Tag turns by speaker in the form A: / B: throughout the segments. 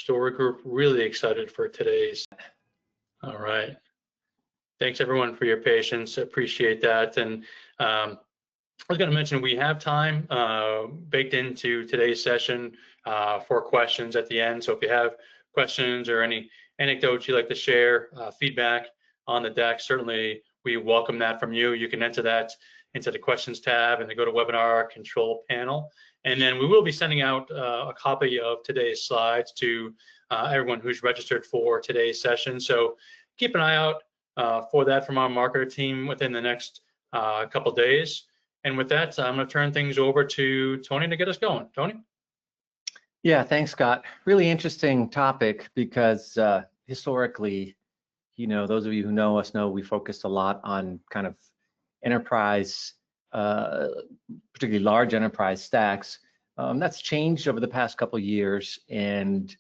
A: Story Group. Really excited for today's. All right. Thanks everyone for your patience. Appreciate that. And I was going to mention we have time baked into today's session for questions at the end. So if you have questions or any anecdotes you'd like to share, feedback on the deck, certainly we welcome that from you. You can enter that into the questions tab and the GoToWebinar control panel. And then we will be sending out a copy of today's slides to everyone who's registered for today's session. So keep an eye out for that from our marketer team within the next couple days. And with that, I'm going to turn things over to Tony to get us going. Tony?
B: Yeah, thanks, Scott. Really interesting topic because historically, you know, those of you who know us know we focused a lot on kind of enterprise, particularly large enterprise stacks. That's changed over the past couple of years, and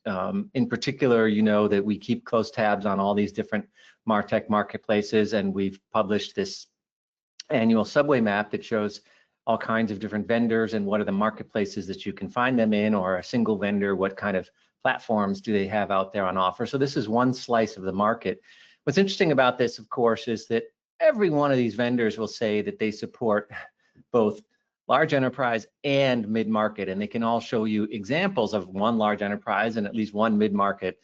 B: in particular, you know that we keep close tabs on all these different MarTech marketplaces, and we've published this annual subway map that shows all kinds of different vendors and what are the marketplaces that you can find them in, or a single vendor, what kind of platforms do they have out there on offer. So this is one slice of the market. What's interesting about this, of course, is that every one of these vendors will say that they support both large enterprise and mid-market, and they can all show you examples of one large enterprise and at least one mid-market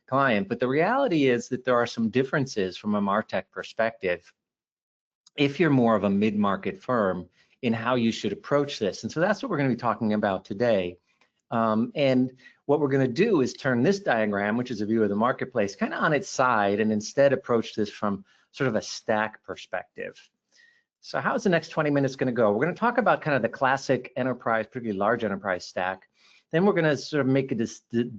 B: client. But the reality is that there are some differences from a MarTech perspective if you're more of a mid-market firm in how you should approach this. And so that's what we're going to be talking about today. And what we're going to do is turn this diagram, which is a view of the marketplace, kind of on its side, and instead approach this from sort of a stack perspective. So how's the next 20 minutes going to go? We're going to talk about kind of the classic enterprise, particularly large enterprise stack. Then we're going to sort of make a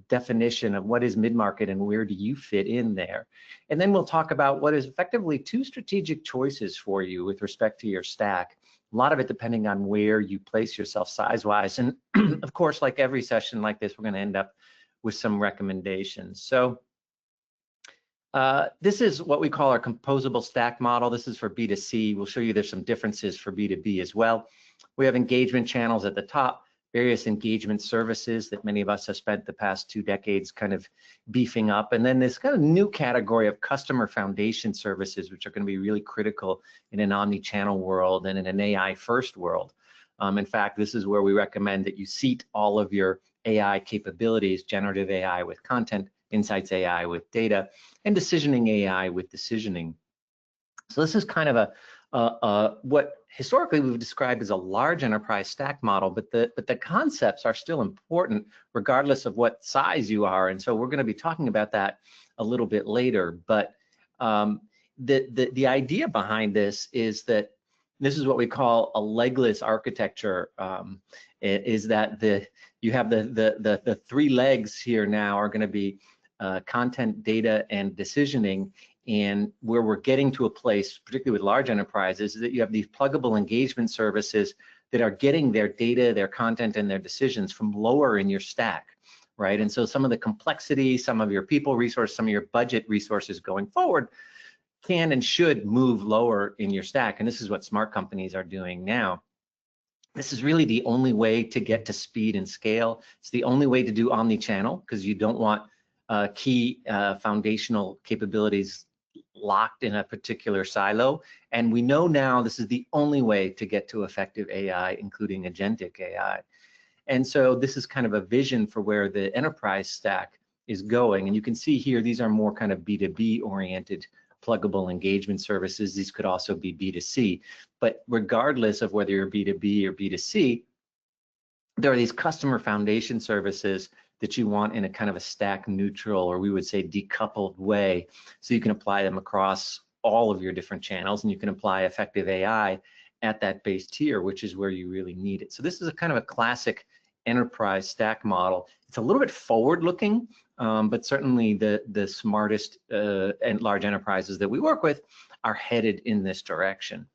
B: definition of what is mid-market and where do you fit in there. And then we'll talk about what is effectively two strategic choices for you with respect to your stack. A lot of it depending on where you place yourself size-wise. And of course, like every session like this, we're going to end up with some recommendations. So this is what we call our composable stack model. This is for B2C. We'll show you there's some differences for B2B as well. We have engagement channels at the top, various engagement services that many of us have spent the past 2 decades kind of beefing up. And then this kind of new category of customer foundation services, which are going to be really critical in an omni-channel world and in an AI-first world. In fact, this is where we recommend that you seat all of your AI capabilities, generative AI with content, insights AI with data, and decisioning AI with decisioning. So this is kind of what historically we've described as a large enterprise stack model, but the concepts are still important regardless of what size you are. And so we're going to be talking about that a little bit later. But the idea behind this is that this is what we call a legless architecture. Is that you have the 3 legs here now are going to be content, data, and decisioning. And where we're getting to a place, particularly with large enterprises, is that you have these pluggable engagement services that are getting their data, their content, and their decisions from lower in your stack, right? And so some of the complexity, some of your people resource, some of your budget resources going forward can and should move lower in your stack. And this is what smart companies are doing now. This is really the only way to get to speed and scale. It's the only way to do omni-channel because you don't want key foundational capabilities locked in a particular silo. And we know now this is the only way to get to effective AI, including agentic AI. And so this is kind of a vision for where the enterprise stack is going. And you can see here, these are more kind of B2B oriented pluggable engagement services. These could also be B2C. But regardless of whether you're B2B or B2C, there are these customer foundation services that you want in a kind of a stack neutral, or we would say decoupled way. So you can apply them across all of your different channels, and you can apply effective AI at that base tier, which is where you really need it. So this is a kind of a classic enterprise stack model. It's a little bit forward looking, but certainly the smartest and large enterprises that we work with are headed in this direction.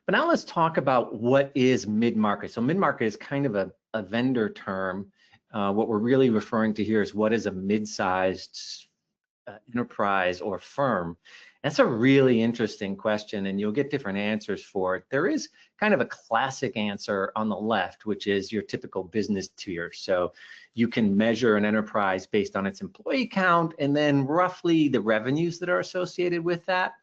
B: But now let's talk about what is mid-market. So mid-market is kind of a vendor term. What we're really referring to here is what is a mid-sized enterprise or firm. That's a really interesting question, and you'll get different answers for it. There is kind of a classic answer on the left, which is your typical business tier. So you can measure an enterprise based on its employee count and then roughly the revenues that are associated with that.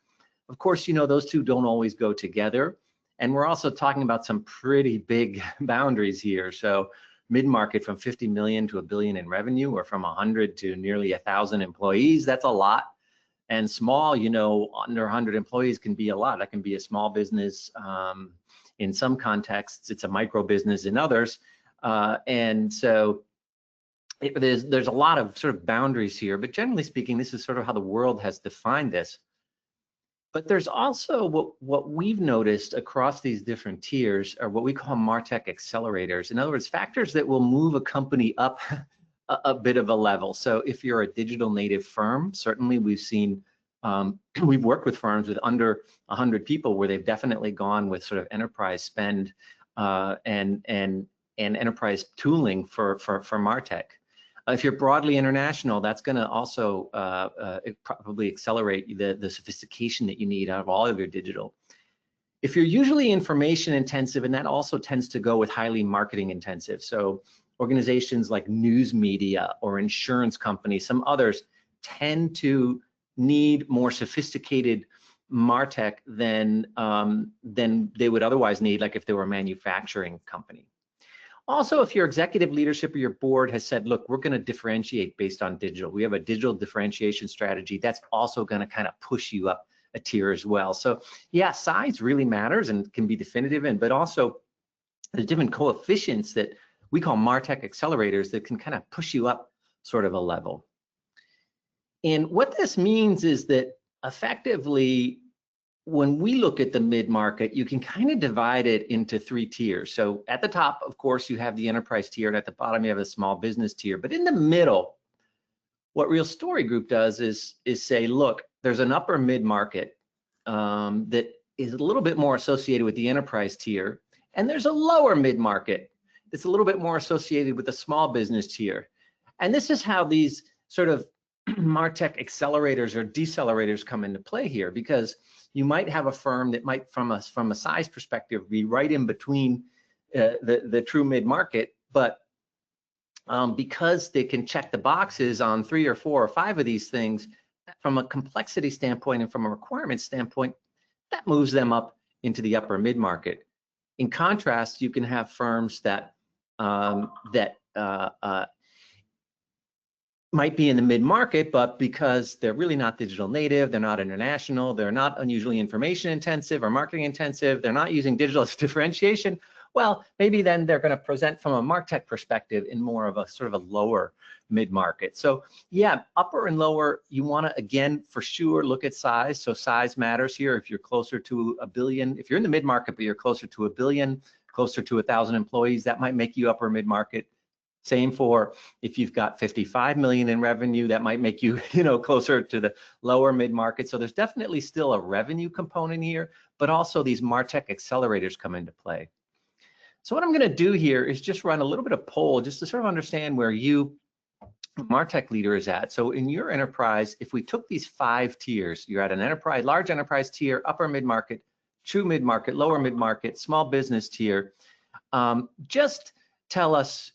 B: Of course, you know, those two don't always go together. And we're also talking about some pretty big boundaries here. So mid-market from 50 million to $1 billion in revenue, or from 100 to nearly 1,000 employees, that's a lot. And small, you know, under 100 employees can be a lot. That can be a small business. In some contexts, it's a micro business in others. And so there's a lot of sort of boundaries here, but generally speaking, this is sort of how the world has defined this. But there's also what we've noticed across these different tiers are what we call MarTech accelerators. In other words, factors that will move a company up a bit of a level. So if you're a digital native firm, certainly we've seen, we've worked with firms with under 100 people where they've definitely gone with sort of enterprise spend and enterprise tooling for MarTech. If you're broadly international, that's going to also probably accelerate the sophistication that you need out of all of your digital. If you're usually information intensive, and that also tends to go with highly marketing intensive. So organizations like news media or insurance companies, some others tend to need more sophisticated MarTech than they would otherwise need, like if they were a manufacturing company. Also, if your executive leadership or your board has said, look, we're going to differentiate based on digital. We have a digital differentiation strategy. That's also going to kind of push you up a tier as well. So yeah, size really matters and can be definitive, but also there's different coefficients that we call MarTech accelerators that can kind of push you up sort of a level. And what this means is that effectively, when we look at the mid-market, you can kind of divide it into 3 tiers. So at the top, of course, you have the enterprise tier, and at the bottom, you have a small business tier. But in the middle, what Real Story Group does is say, look, there's an upper mid-market that is a little bit more associated with the enterprise tier, and there's a lower mid-market that's a little bit more associated with the small business tier. And this is how these sort of MarTech accelerators or decelerators come into play here, because you might have a firm that might, from a size perspective, be right in between the true mid-market, but because they can check the boxes on 3 or 4 or 5 of these things, from a complexity standpoint and from a requirement standpoint, that moves them up into the upper mid-market. In contrast, you can have firms that might be in the mid-market, but because they're really not digital native, they're not international, they're not unusually information intensive or marketing intensive, they're not using digital as differentiation, well, maybe then they're going to present from a MarTech perspective in more of a sort of a lower mid-market. So yeah, upper and lower, you want to, again, for sure, look at size. So size matters here. If you're closer to $1 billion, if you're in the mid-market, but you're closer to $1 billion, closer to 1,000 employees, that might make you upper mid-market. Same for if you've got 55 million in revenue, that might make you, closer to the lower mid-market. So there's definitely still a revenue component here, but also these MarTech accelerators come into play. So what I'm going to do here is just run a little bit of poll just to sort of understand where you, MarTech leader, is at. So in your enterprise, if we took these 5 tiers, you're at an enterprise, large enterprise tier, upper mid-market, true mid-market, lower mid-market, small business tier, just tell us,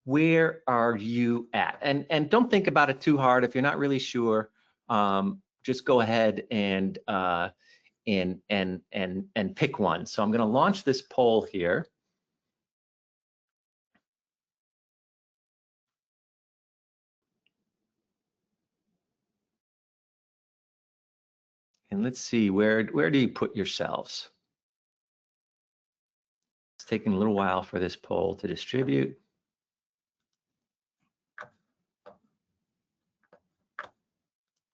B: where are you at? And don't think about it too hard. If you're not really sure, just go ahead and pick one. So I'm going to launch this poll here. And let's see, where do you put yourselves? It's taking a little while for this poll to distribute.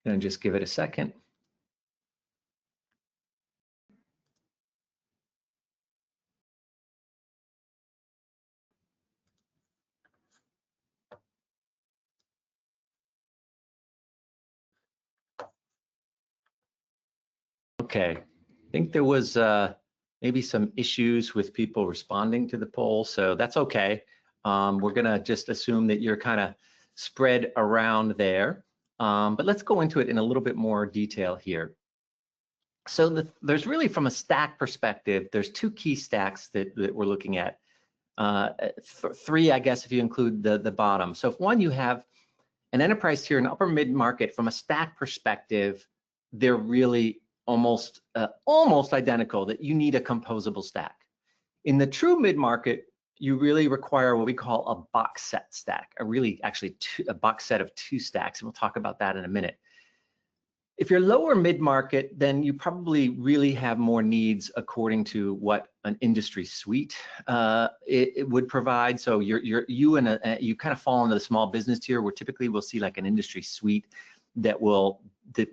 B: And just give it a second. Okay, I think there was maybe some issues with people responding to the poll, so that's okay. We're gonna just assume that you're kind of spread around there. But let's go into it in a little bit more detail here. So there's really, from a stack perspective, there's two key stacks that we're looking at. Three, I guess, if you include the bottom. So if one, you have an enterprise tier and upper mid-market. From a stack perspective, they're really almost identical, that you need a composable stack. In the true mid-market, you really require what we call a box set stack, a box set of two stacks, and we'll talk about that in a minute. If you're lower mid-market, then you probably really have more needs according to what an industry suite it would provide. So you kind of fall into the small business tier, where typically we'll see like an industry suite that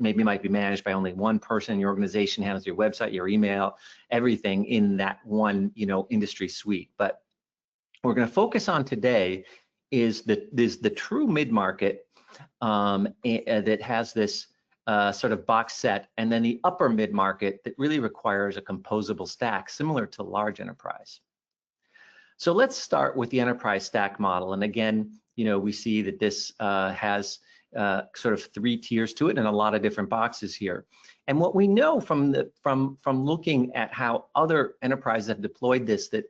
B: maybe might be managed by only one person in your organization, handles your website, your email, everything in that one industry suite. But what we're going to focus on today is the true mid-market that has this sort of box set, and then the upper mid-market that really requires a composable stack similar to large enterprise. So let's start with the enterprise stack model. And again, we see that this has sort of three tiers to it and a lot of different boxes here. And what we know from looking at how other enterprises have deployed this, that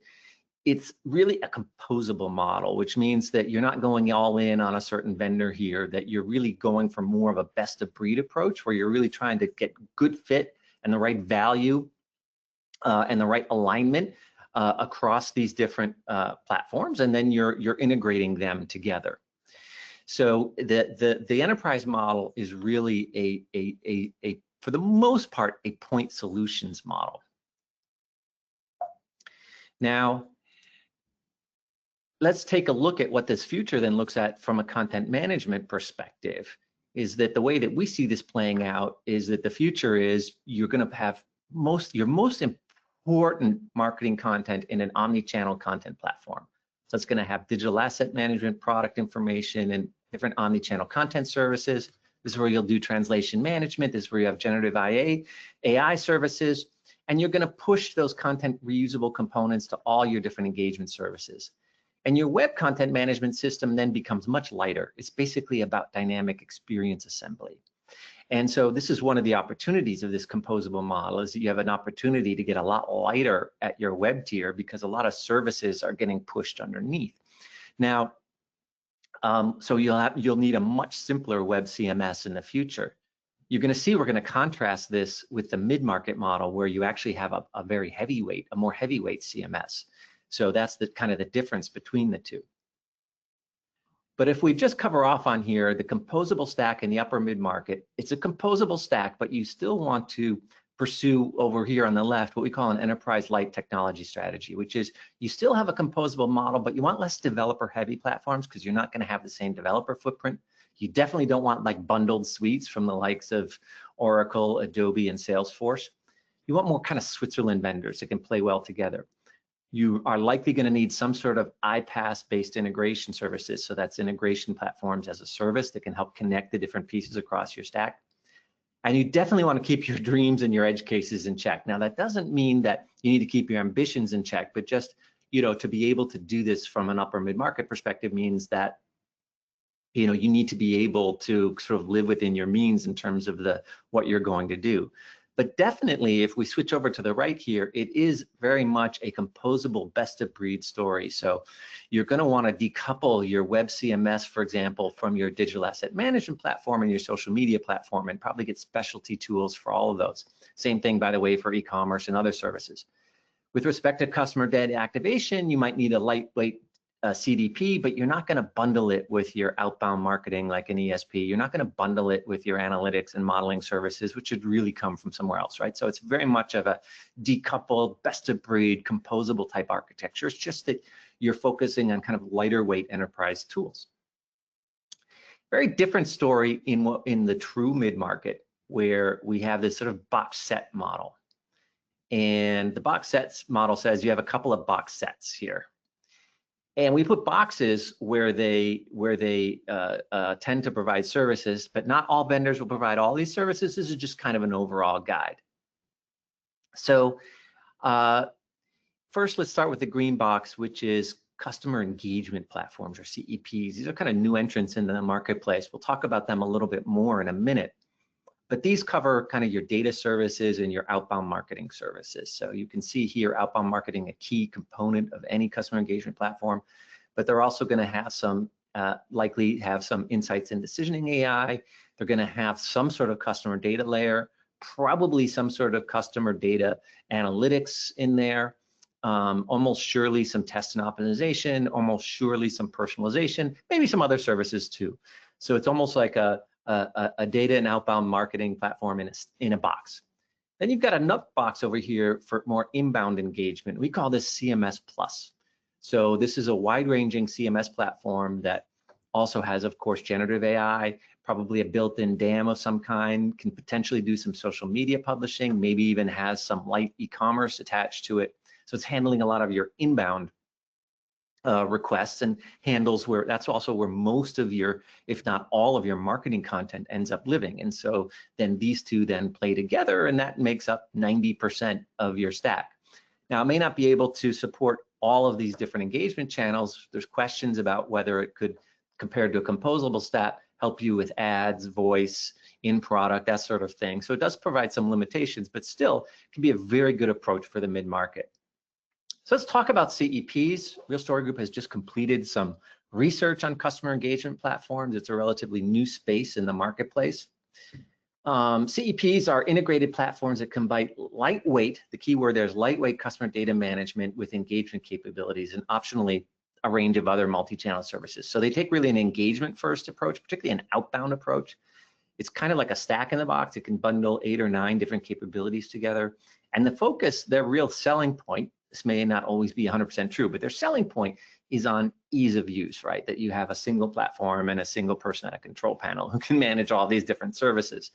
B: it's really a composable model, which means that you're not going all in on a certain vendor here, that you're really going for more of a best of breed approach, where you're really trying to get good fit and the right value and the right alignment across these different platforms, and then you're integrating them together. So the enterprise model is really a for the most part, a point solutions model. Now, let's take a look at what this future then looks at from a content management perspective. Is that the way that we see this playing out is that the future is you're going to have your most important marketing content in an omni-channel content platform. So it's going to have digital asset management, product information, and different omni-channel content services. This is where you'll do translation management. This is where you have generative AI services, and you're going to push those content reusable components to all your different engagement services. And your web content management system then becomes much lighter. It's basically about dynamic experience assembly. And so this is one of the opportunities of this composable model, is that you have an opportunity to get a lot lighter at your web tier, because a lot of services are getting pushed underneath. Now, so you'll need a much simpler web CMS in the future. You're going to see we're going to contrast this with the mid-market model, where you actually have a more heavyweight CMS. So that's the kind of the difference between the two. But if we just cover off on here, the composable stack in the upper mid-market, it's a composable stack, but you still want to pursue over here on the left what we call an enterprise light technology strategy, which is you still have a composable model, but you want less developer heavy platforms, because you're not going to have the same developer footprint. You definitely don't want like bundled suites from the likes of Oracle, Adobe, and Salesforce. You want more kind of Switzerland vendors that can play well together. You are likely going to need some sort of iPaaS-based integration services. So that's integration platforms as a service that can help connect the different pieces across your stack. And you definitely want to keep your dreams and your edge cases in check. Now, that doesn't mean that you need to keep your ambitions in check, but just, to be able to do this from an upper mid-market perspective means that, you need to be able to sort of live within your means in terms of what you're going to do. But definitely, if we switch over to the right here, it is very much a composable best of breed story. So you're going to want to decouple your web CMS, for example, from your digital asset management platform and your social media platform, and probably get specialty tools for all of those. Same thing, by the way, for e-commerce and other services. With respect to customer data activation, you might need a lightweight CDP, but you're not going to bundle it with your outbound marketing like an ESP. You're not going to bundle it with your analytics and modeling services, which should really come from somewhere else, right? So it's very much of a decoupled, best of breed, composable type architecture. It's just that you're focusing on kind of lighter weight enterprise tools. Very different story in the true mid-market, where we have this sort of box set model. And the box sets model says you have a couple of box sets here. And we put boxes where they tend to provide services, but not all vendors will provide all these services. This is just kind of an overall guide. So first, let's start with the green box, which is customer engagement platforms, or CEPs. These are kind of new entrants into the marketplace. We'll talk about them a little bit more in a minute. But these cover kind of your data services and your outbound marketing services. So you can see here, outbound marketing, a key component of any customer engagement platform, but they're also going to have some, likely have some insights and decisioning AI. They're going to have some sort of customer data layer, probably some sort of customer data analytics in there, almost surely some test and optimization, almost surely some personalization, maybe some other services too. So it's almost like a data and outbound marketing platform in a box. Then you've got another box over here for more inbound engagement. We call this CMS Plus. So this is a wide-ranging CMS platform that also has, of course, generative AI, probably a built-in DAM of some kind, can potentially do some social media publishing, maybe even has some light e-commerce attached to it. So it's handling a lot of your inbound requests, and handles where that's also where most of your, if not all of your marketing content ends up living. And so then these two then play together, and that makes up 90% of your stack. Now, it may not be able to support all of these different engagement channels. There's questions about whether it could, compared to a composable stack, help you with ads, voice, in product, that sort of thing. So it does provide some limitations, but still can be a very good approach for the mid-market. So let's talk about CEPs. Real Story Group has just completed some research on customer engagement platforms. It's a relatively new space in the marketplace. CEPs are integrated platforms that combine lightweight, the key word there is lightweight, customer data management with engagement capabilities, and optionally a range of other multi-channel services. So they take really an engagement first approach, particularly an outbound approach. It's kind of like a stack in the box. It can bundle 8 or 9 different capabilities together. And the focus, their real selling point, this may not always be 100% true, but their selling point is on ease of use, right? That you have a single platform and a single person at a control panel who can manage all these different services.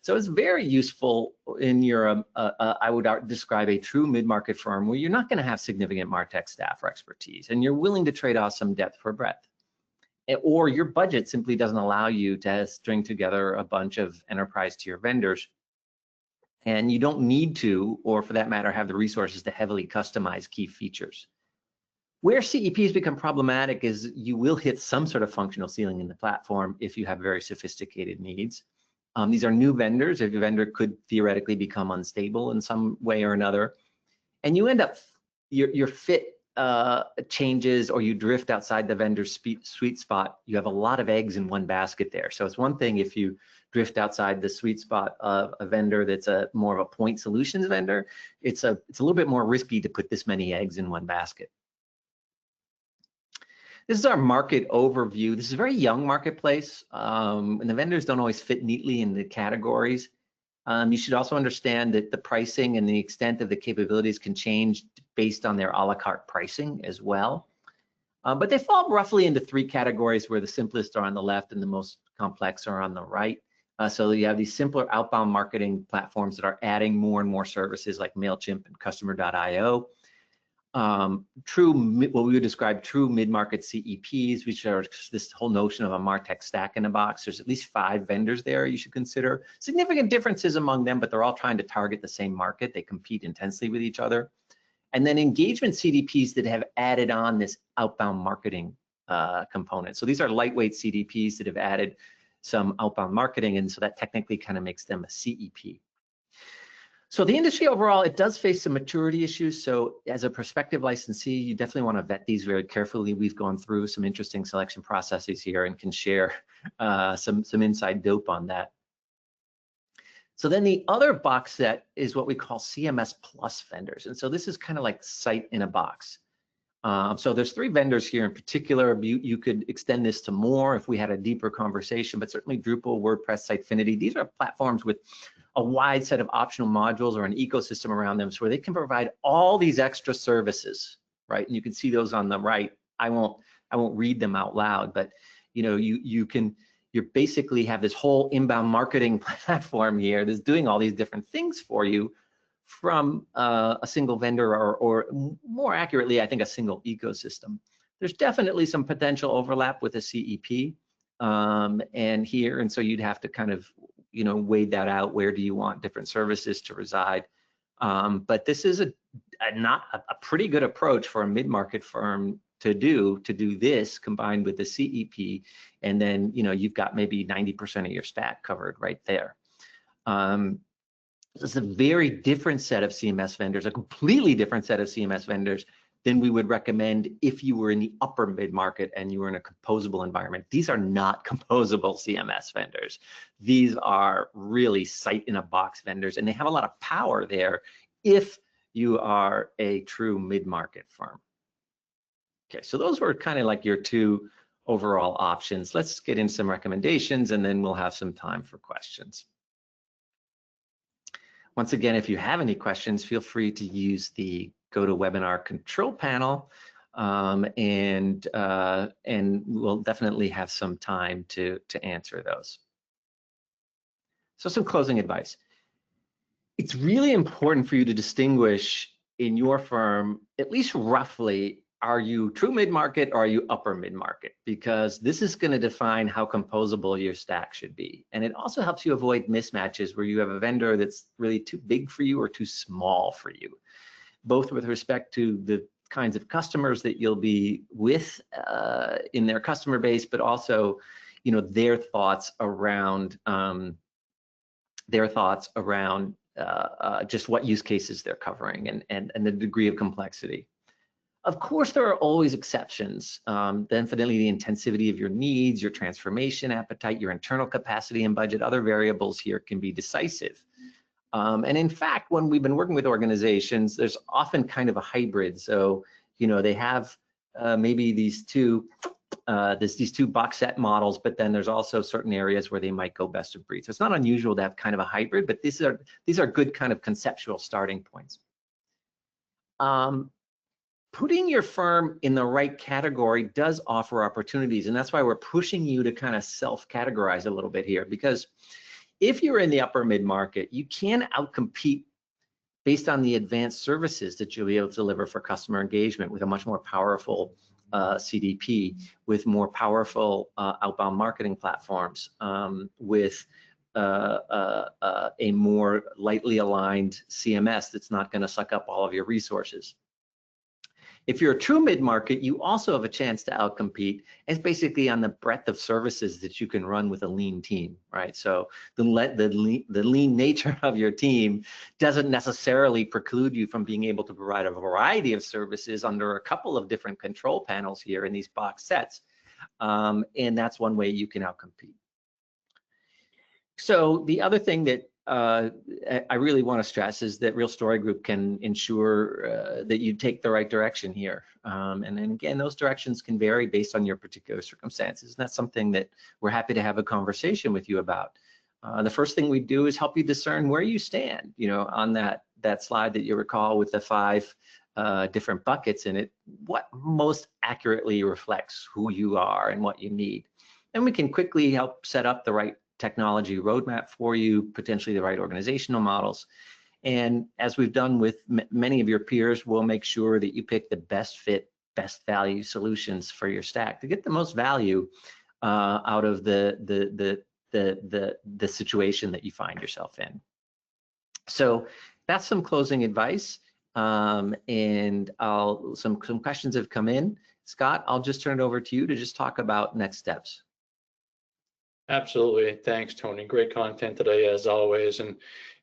B: So it's very useful in your, I would describe a true mid-market firm where you're not going to have significant MarTech staff or expertise, and you're willing to trade off some depth for breadth. Or your budget simply doesn't allow you to string together a bunch of enterprise tier vendors, and you don't need to, or for that matter, have the resources to heavily customize key features. Where CEPs become problematic is you will hit some sort of functional ceiling in the platform if you have very sophisticated needs. These are new vendors. If your vendor could theoretically become unstable in some way or another, and you end up, your fit changes, or you drift outside the vendor's sweet spot, you have a lot of eggs in one basket there. So it's one thing if you drift outside the sweet spot of a vendor that's more of a point solutions vendor. It's a little bit more risky to put this many eggs in one basket. This is our market overview. This is a very young marketplace, and the vendors don't always fit neatly in the categories. You should also understand that the pricing and the extent of the capabilities can change based on their a la carte pricing as well. But they fall roughly into 3 categories, where the simplest are on the left and the most complex are on the right. So you have these simpler outbound marketing platforms that are adding more and more services like MailChimp and Customer.io. What we would describe true mid-market CEPs, which are this whole notion of a MarTech stack in a box. There's at least 5 vendors there you should consider. Significant differences among them, but they're all trying to target the same market. They compete intensely with each other. And then engagement CDPs that have added on this outbound marketing component. So these are lightweight CDPs that have added some outbound marketing, and so that technically kind of makes them a CEP. So the industry overall, it does face some maturity issues. So as a prospective licensee, you definitely want to vet these very carefully. We've gone through some interesting selection processes here and can share some inside dope on that. So then the other box set is what we call CMS Plus vendors. And so this is kind of like site in a box. So there's 3 vendors here in particular. You could extend this to more if we had a deeper conversation, but certainly Drupal, WordPress, Sitefinity, these are platforms with a wide set of optional modules or an ecosystem around them, so where they can provide all these extra services, right? And you can see those on the right. I won't read them out loud, but you know, you basically have this whole inbound marketing platform here that's doing all these different things for you from a single vendor, or more accurately, I think, a single ecosystem. There's definitely some potential overlap with a CEP and here, and so you'd have to kind of, you know, weigh that out. Where do you want different services to reside? But this is a pretty good approach for a mid-market firm to do this combined with the CEP, and then you've got maybe 90% of your stack covered right there. This is a very different set of CMS vendors, a completely different set of CMS vendors than we would recommend if you were in the upper mid-market and you were in a composable environment. These are not composable CMS vendors. These are really site-in-a-box vendors, and they have a lot of power there if you are a true mid-market firm. Okay, so those were kind of like your two overall options. Let's get in some recommendations, and then we'll have some time for questions. Once again, if you have any questions, feel free to use the GoToWebinar control panel, and we'll definitely have some time to answer those. So some closing advice. It's really important for you to distinguish in your firm, at least roughly, are you true mid-market or are you upper mid-market? Because this is going to define how composable your stack should be. And it also helps you avoid mismatches where you have a vendor that's really too big for you or too small for you, both with respect to the kinds of customers that you'll be with in their customer base, but also, their thoughts around just what use cases they're covering and the degree of complexity. Of course, there are always exceptions. Definitely the intensity of your needs, your transformation appetite, your internal capacity and budget, other variables here can be decisive. And in fact, when we've been working with organizations, there's often kind of a hybrid. So, they have maybe these two box set models, but then there's also certain areas where they might go best of breed. So it's not unusual to have kind of a hybrid, but these are good kind of conceptual starting points. Putting your firm in the right category does offer opportunities, and that's why we're pushing you to kind of self-categorize a little bit here, because if you're in the upper mid-market, you can outcompete based on the advanced services that you'll be able to deliver for customer engagement with a much more powerful CDP, with more powerful outbound marketing platforms, with a more lightly aligned CMS that's not going to suck up all of your resources. If you're a true mid-market, you also have a chance to outcompete. It's basically on the breadth of services that you can run with a lean team, right? So the lean nature of your team doesn't necessarily preclude you from being able to provide a variety of services under a couple of different control panels here in these box sets. And that's one way you can outcompete. So the other thing that I really want to stress is that Real Story Group can ensure that you take the right direction here. And then again, those directions can vary based on your particular circumstances. And that's something that we're happy to have a conversation with you about. The first thing we do is help you discern where you stand, on that slide that you recall with the 5 different buckets in it, what most accurately reflects who you are and what you need. And we can quickly help set up the right technology roadmap for you, potentially the right organizational models. And as we've done with many of your peers, we'll make sure that you pick the best fit, best value solutions for your stack to get the most value out of the situation that you find yourself in. So that's some closing advice. And some questions have come in. Scott, I'll just turn it over to you to just talk about next steps.
A: Absolutely. Thanks, Tony. Great content today, as always. And if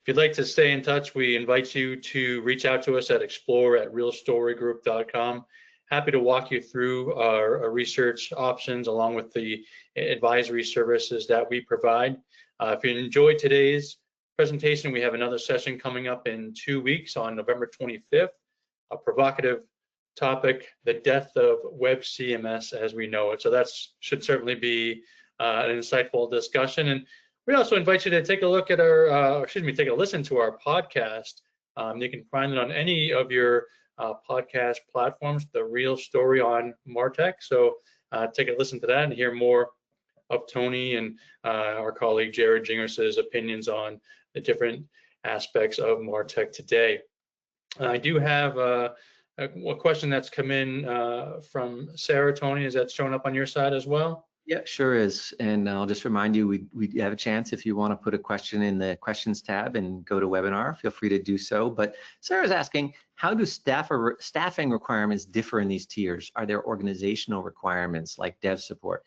A: you'd like to stay in touch, we invite you to reach out to us at explore@realstorygroup.com. Happy to walk you through our research options along with the advisory services that we provide. If you enjoyed today's presentation, we have another session coming up in 2 weeks on November 25th, a provocative topic, the death of web CMS as we know it. So that should certainly be an insightful discussion. And we also invite you to take a look at take a listen to our podcast. You can find it on any of your podcast platforms, The Real Story on MarTech. So take a listen to that and hear more of Tony and our colleague Jared Jingers's opinions on the different aspects of MarTech today. I do have a question that's come in from Sarah. Tony, is that showing up on your side as well?
B: Yeah, sure is. And I'll just remind you, we have a chance if you want to put a question in the questions tab and go to webinar, feel free to do so. But Sarah's asking, how do staffing requirements differ in these tiers? Are there organizational requirements like dev support?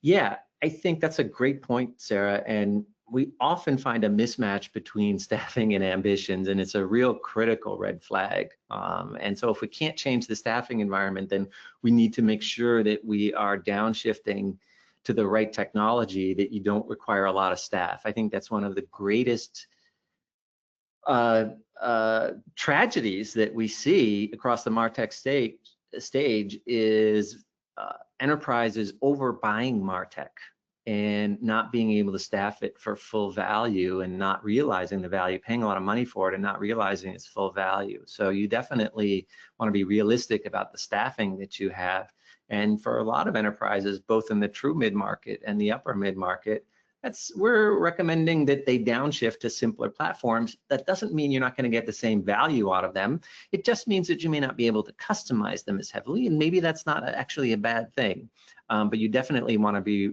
B: Yeah, I think that's a great point, Sarah. And we often find a mismatch between staffing and ambitions, and it's a real critical red flag. And so if we can't change the staffing environment, then we need to make sure that we are downshifting to the right technology, that you don't require a lot of staff. I think that's one of the greatest tragedies that we see across the MarTech stage is enterprises overbuying MarTech and not being able to staff it for full value and not realizing the value, paying a lot of money for it and not realizing its full value. So you definitely want to be realistic about the staffing that you have. And for a lot of enterprises, both in the true mid-market and the upper mid-market, we're recommending that they downshift to simpler platforms. That doesn't mean you're not going to get the same value out of them. It just means that you may not be able to customize them as heavily, and maybe that's not actually a bad thing. But you definitely want to be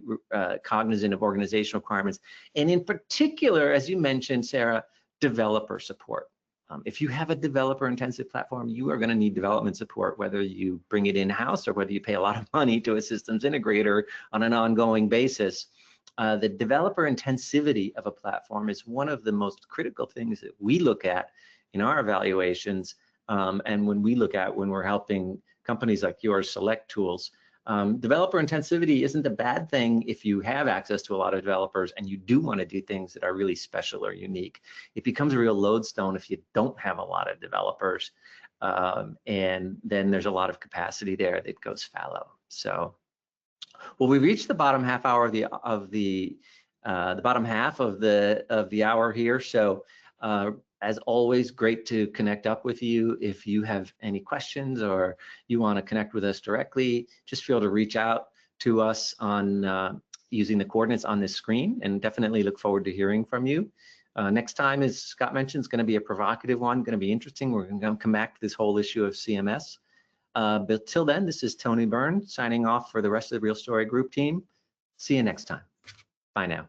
B: cognizant of organizational requirements. And in particular, as you mentioned, Sarah, developer support. If you have a developer-intensive platform, you are going to need development support, whether you bring it in-house or whether you pay a lot of money to a systems integrator on an ongoing basis. The developer intensivity of a platform is one of the most critical things that we look at in our evaluations, and when we're helping companies like yours select tools. Developer intensivity isn't a bad thing if you have access to a lot of developers and you do want to do things that are really special or unique. It becomes a real lodestone if you don't have a lot of developers, and then there's a lot of capacity there that goes fallow. So, well, we reached the bottom half hour of the bottom half of the hour here. So, as always, great to connect up with you. If you have any questions or you want to connect with us directly, just feel to reach out to us on using the coordinates on this screen, and definitely look forward to hearing from you. Next time, as Scott mentioned, is going to be a provocative one, going to be interesting. We're going to come back to this whole issue of CMS. But till then, this is Tony Byrne signing off for the rest of the Real Story Group team. See you next time. Bye now.